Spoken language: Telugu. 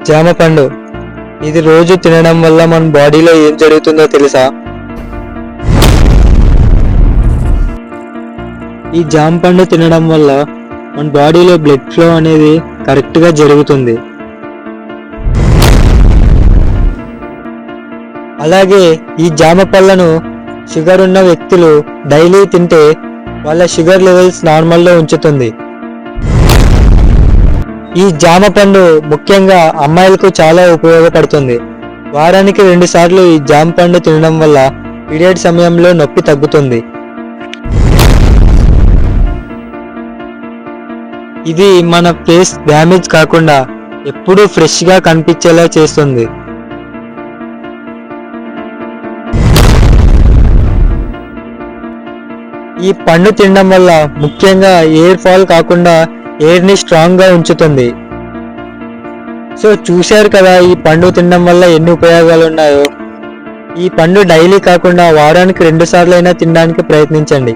జామ పండు ఇది రోజు తినడం వల్ల మన బాడీలో ఏం జరుగుతుందో తెలుసా? ఈ జామ పండు తినడం వల్ల మన బాడీలో బ్లడ్ ఫ్లో అనేది కరెక్ట్గా జరుగుతుంది. అలాగే ఈ జామ పళ్ళను షుగర్ ఉన్న వ్యక్తులు డైలీ తింటే వాళ్ళ షుగర్ లెవెల్స్ నార్మల్లో ఉంచుతుంది. ఈ జామ పండు ముఖ్యంగా అమ్మాయిలకు చాలా ఉపయోగపడుతుంది. వారానికి 2 సార్లు ఈ జామ పండు తినడం వల్ల పీరియడ్ సమయంలో నొప్పి తగ్గుతుంది. ఇది మన ఫేస్ డ్యామేజ్ కాకుండా ఎప్పుడూ ఫ్రెష్గా కనిపించేలా చేస్తుంది. ఈ పండు తినడం వల్ల ముఖ్యంగా ఎయిర్ ఫాల్ కాకుండా ఎయిర్ని స్ట్రాంగ్గా ఉంచుతుంది. సో చూశారు కదా ఈ పండు తినడం వల్ల ఎన్ని ఉపయోగాలు ఉన్నాయో. ఈ పండు డైలీ కాకుండా వారానికి 2 సార్లు అయినా తినడానికి ప్రయత్నించండి.